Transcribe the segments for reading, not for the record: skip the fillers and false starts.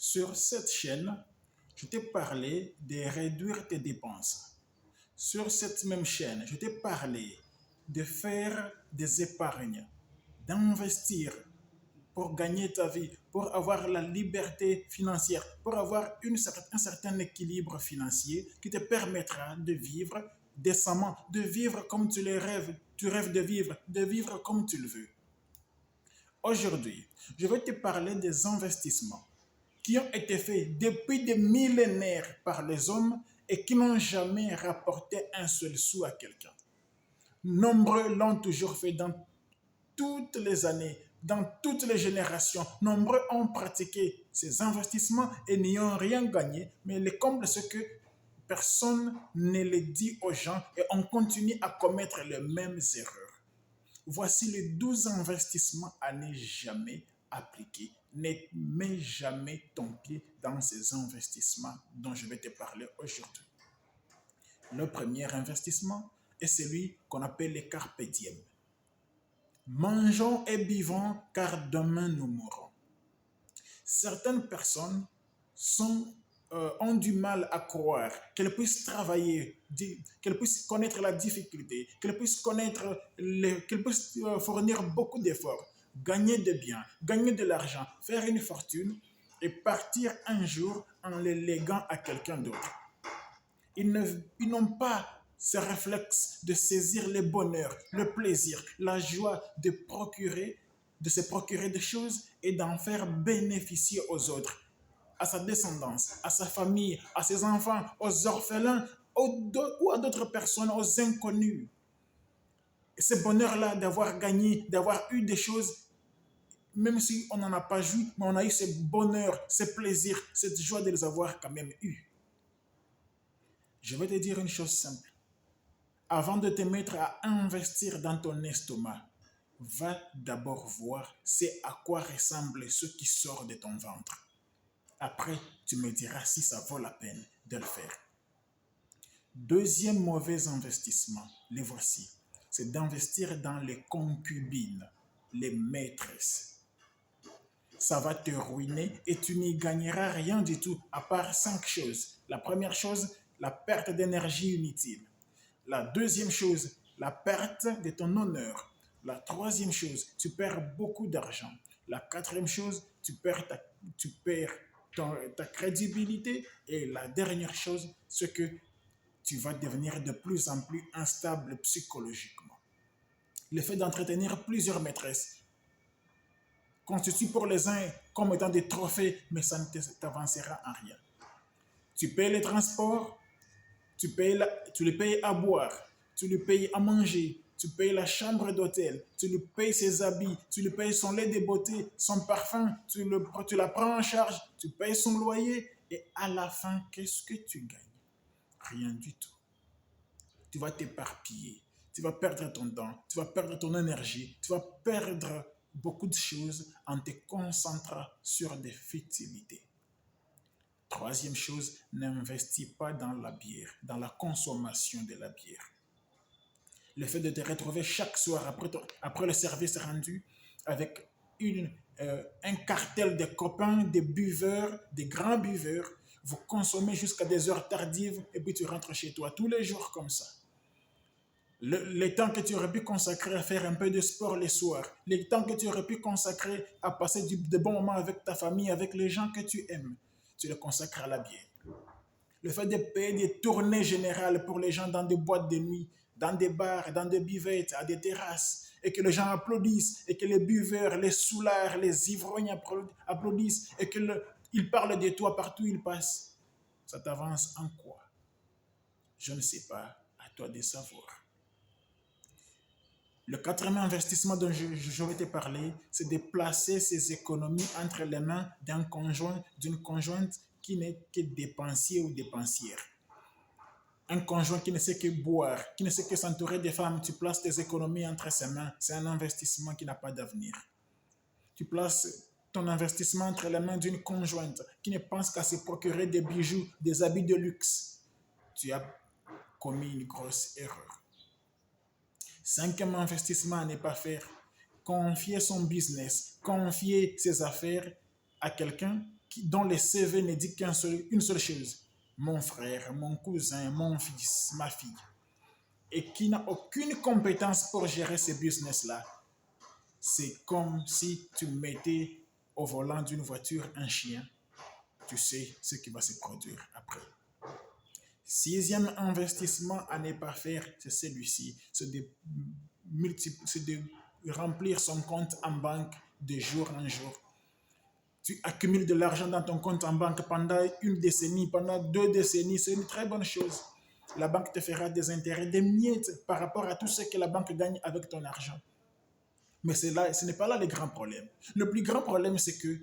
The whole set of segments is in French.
Sur cette chaîne, je t'ai parlé de réduire tes dépenses. Sur cette même chaîne, je t'ai parlé de faire des épargnes, d'investir pour gagner ta vie, pour avoir la liberté financière, pour avoir un certain équilibre financier qui te permettra de vivre décemment, de vivre comme tu rêves de vivre comme tu le veux. Aujourd'hui, je vais te parler des investissements qui ont été faits depuis des millénaires par les hommes et qui n'ont jamais rapporté un seul sou à quelqu'un. Nombreux l'ont toujours fait dans toutes les années, dans toutes les générations. Nombreux ont pratiqué ces investissements et n'y ont rien gagné, mais le comble, c'est que personne ne le dit aux gens et on continue à commettre les mêmes erreurs. Voici les 12 investissements à ne jamais appliquer. Ne mets jamais ton pied dans ces investissements dont je vais te parler aujourd'hui. Le premier investissement est celui qu'on appelle les carpe diem. Mangeons et buvons car demain nous mourrons. Certaines personnes ont du mal à croire qu'elles puissent travailler, qu'elles puissent connaître la difficulté, qu'elles puissent fournir beaucoup d'efforts, gagner des biens, gagner de l'argent, faire une fortune et partir un jour en les léguant à quelqu'un d'autre. Ils n'ont pas ce réflexe de saisir le bonheur, le plaisir, la joie de se procurer des choses et d'en faire bénéficier aux autres, à sa descendance, à sa famille, à ses enfants, aux orphelins ou à d'autres personnes, aux inconnus. Et ce bonheur-là d'avoir gagné, d'avoir eu des choses, même si on n'en a pas joui, mais on a eu ce bonheur, ce plaisir, cette joie de les avoir quand même eu. Je vais te dire une chose simple. Avant de te mettre à investir dans ton estomac, va d'abord voir c'est à quoi ressemble ce qui sort de ton ventre. Après, tu me diras si ça vaut la peine de le faire. Deuxième mauvais investissement, les voici, c'est d'investir dans les concubines, les maîtresses. Ça va te ruiner et tu n'y gagneras rien du tout à part 5 choses. La première chose, la perte d'énergie inutile. La deuxième chose, la perte de ton honneur. La troisième chose, tu perds beaucoup d'argent. La quatrième chose, tu perds ta crédibilité. Et la dernière chose, c'est que tu vas devenir de plus en plus instable psychologiquement. Le fait d'entretenir plusieurs maîtresses constitue pour les uns comme étant des trophées, mais ça ne t'avancera en rien. Tu payes les transports, tu les payes à boire, tu lui payes à manger, tu payes la chambre d'hôtel, tu lui payes ses habits, tu lui payes son lait de beauté, son parfum, tu la prends en charge, tu payes son loyer et à la fin, qu'est-ce que tu gagnes? Rien du tout. Tu vas t'éparpiller, tu vas perdre ton temps, tu vas perdre ton énergie, tu vas perdre beaucoup de choses en te concentrant sur des futilités. Troisième chose, n'investis pas dans la bière, dans la consommation de la bière. Le fait de te retrouver chaque soir après le service rendu avec un cartel de copains, des buveurs, des grands buveurs, vous consommez jusqu'à des heures tardives et puis tu rentres chez toi tous les jours comme ça. Le temps que tu aurais pu consacrer à faire un peu de sport les soirs, le temps que tu aurais pu consacrer à passer de bons moments avec ta famille, avec les gens que tu aimes, tu le consacres à la bière. Le fait de payer des tournées générales pour les gens dans des boîtes de nuit, dans des bars, dans des buvettes, à des terrasses, et que les gens applaudissent, et que les buveurs, les soulards, les ivrognes applaudissent, et qu'ils parlent de toi partout où ils passent. Ça t'avance en quoi? Je ne sais pas, à toi de savoir. Le quatrième investissement dont je vais te parler, c'est de placer ses économies entre les mains d'un conjoint, d'une conjointe qui n'est que dépensier ou dépensière. Un conjoint qui ne sait que boire, qui ne sait que s'entourer des femmes, tu places tes économies entre ses mains, c'est un investissement qui n'a pas d'avenir. Tu places ton investissement entre les mains d'une conjointe qui ne pense qu'à se procurer des bijoux, des habits de luxe. Tu as commis une grosse erreur. Cinquième investissement à ne pas faire, confier son business, confier ses affaires à quelqu'un dont les CV ne dit une seule chose. Mon frère, mon cousin, mon fils, ma fille. Et qui n'a aucune compétence pour gérer ces business-là. C'est comme si tu mettais au volant d'une voiture un chien. Tu sais ce qui va se produire après. Sixième investissement à ne pas faire, c'est celui-ci. C'est de remplir son compte en banque de jour en jour. Tu accumules de l'argent dans ton compte en banque pendant une décennie, pendant 2 décennies, c'est une très bonne chose. La banque te fera des intérêts, des miettes par rapport à tout ce que la banque gagne avec ton argent. Mais ce n'est pas là le grand problème. Le plus grand problème, c'est que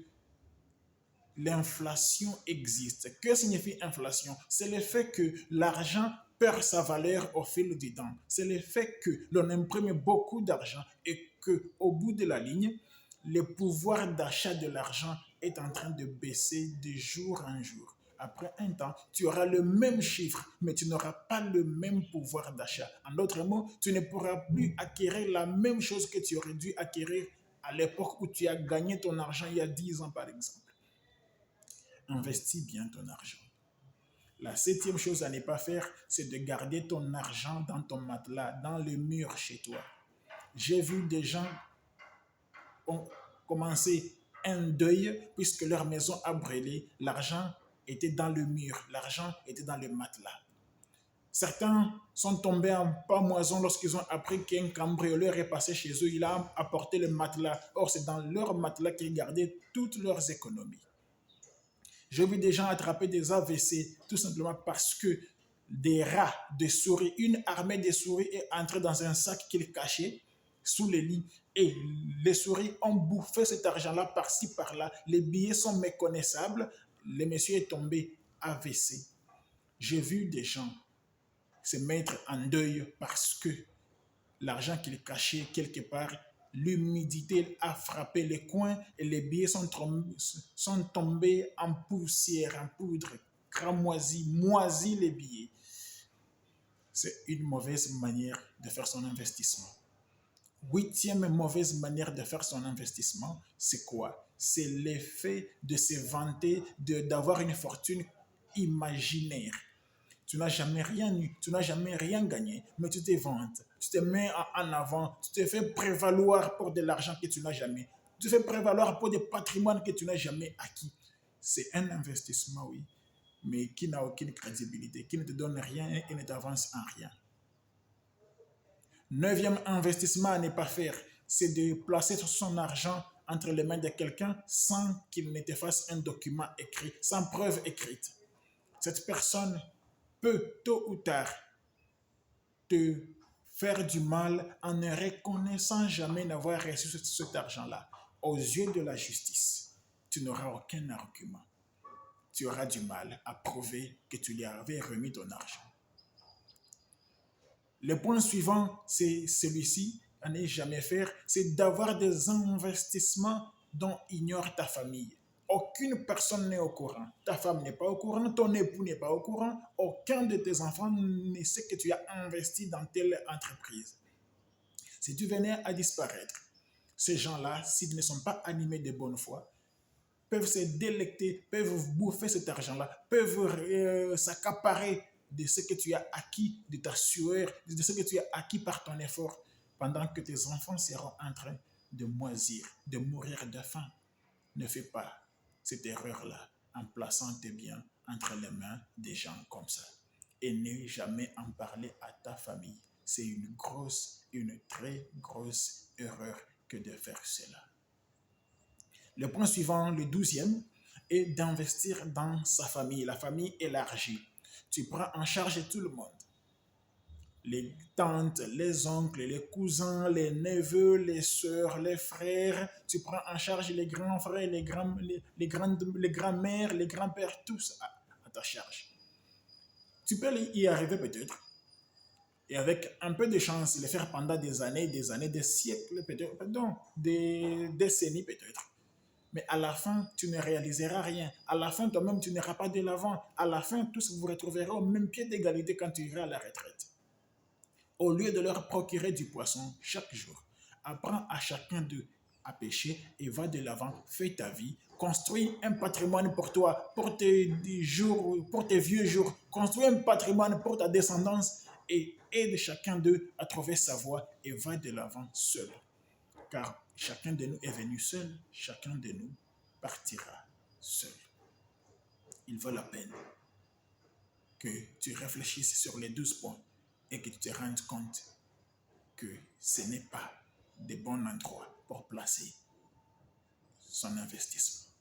l'inflation existe. Que signifie inflation? C'est le fait que l'argent perd sa valeur au fil du temps. C'est le fait que l'on imprime beaucoup d'argent et qu'au bout de la ligne, le pouvoir d'achat de l'argent est en train de baisser de jour en jour. Après un temps, tu auras le même chiffre, mais tu n'auras pas le même pouvoir d'achat. En d'autres mots, tu ne pourras plus acquérir la même chose que tu aurais dû acquérir à l'époque où tu as gagné ton argent il y a 10 ans, par exemple. Investis bien ton argent. La septième chose à ne pas faire, c'est de garder ton argent dans ton matelas, dans le mur chez toi. J'ai vu des gens ont commencé un deuil puisque leur maison a brûlé. L'argent était dans le mur, l'argent était dans le matelas. Certains sont tombés en pamoison lorsqu'ils ont appris qu'un cambrioleur est passé chez eux. Il a apporté le matelas. Or, c'est dans leur matelas qu'ils gardaient toutes leurs économies. J'ai vu des gens attraper des AVC tout simplement parce que des rats, des souris, une armée de souris est entrée dans un sac qu'ils cachaient sous les lits et les souris ont bouffé cet argent-là par-ci, par-là. Les billets sont méconnaissables. Le monsieur est tombé AVC. J'ai vu des gens se mettre en deuil parce que l'argent qu'ils cachaient quelque part, l'humidité a frappé les coins et les billets sont tombés en poussière, en poudre, cramoisis, moisis les billets. C'est une mauvaise manière de faire son investissement. Huitième mauvaise manière de faire son investissement, c'est quoi? C'est l'effet de se vanter, d'avoir une fortune imaginaire. Tu n'as jamais rien eu, tu n'as jamais rien gagné, mais tu te vantes, tu te mets en avant, tu te fais prévaloir pour de l'argent que tu n'as jamais, tu te fais prévaloir pour des patrimoines que tu n'as jamais acquis. C'est un investissement, oui, mais qui n'a aucune crédibilité, qui ne te donne rien et ne t'avance en rien. Neuvième investissement à ne pas faire, c'est de placer son argent entre les mains de quelqu'un sans qu'il ne te fasse un document écrit, sans preuve écrite. Cette personne peut, tôt ou tard, te faire du mal en ne reconnaissant jamais n'avoir reçu cet argent-là. Aux yeux de la justice, tu n'auras aucun argument. Tu auras du mal à prouver que tu lui avais remis ton argent. Le point suivant, c'est celui-ci, à ne jamais faire, c'est d'avoir des investissements dont ignore ta famille. Aucune personne n'est au courant. Ta femme n'est pas au courant, ton époux n'est pas au courant, aucun de tes enfants ne sait que tu as investi dans telle entreprise. Si tu venais à disparaître, ces gens-là, s'ils ne sont pas animés de bonne foi, peuvent se délecter, peuvent bouffer cet argent-là, peuvent s'accaparer de ce que tu as acquis, de ta sueur, de ce que tu as acquis par ton effort, pendant que tes enfants seront en train de moisir, de mourir de faim. Ne fais pas cette erreur-là en plaçant tes biens entre les mains des gens comme ça. Et ne jamais en parler à ta famille. C'est une très grosse erreur que de faire cela. Le point suivant, le 12e, est d'investir dans sa famille, la famille élargie. Tu prends en charge tout le monde. Les tantes, les oncles, les cousins, les neveux, les sœurs, les frères. Tu prends en charge les grands frères, les grands-mères, les grands-pères, tous à ta charge. Tu peux y arriver peut-être. Et avec un peu de chance, le faire pendant des années, des siècles peut-être, pardon, des décennies peut-être. Mais à la fin, tu ne réaliseras rien. À la fin, toi-même, tu n'iras pas de l'avant. À la fin, tous vous retrouverez au même pied d'égalité quand tu iras à la retraite. Au lieu de leur procurer du poisson chaque jour, apprends à chacun d'eux à pécher et va de l'avant, fais ta vie, construis un patrimoine pour toi, pour tes jours, pour tes vieux jours, construis un patrimoine pour ta descendance et aide chacun d'eux à trouver sa voie et va de l'avant seul. Car chacun de nous est venu seul, chacun de nous partira seul. Il vaut la peine que tu réfléchisses sur les 12 points et que tu te rendes compte que ce n'est pas de bons endroits pour placer son investissement.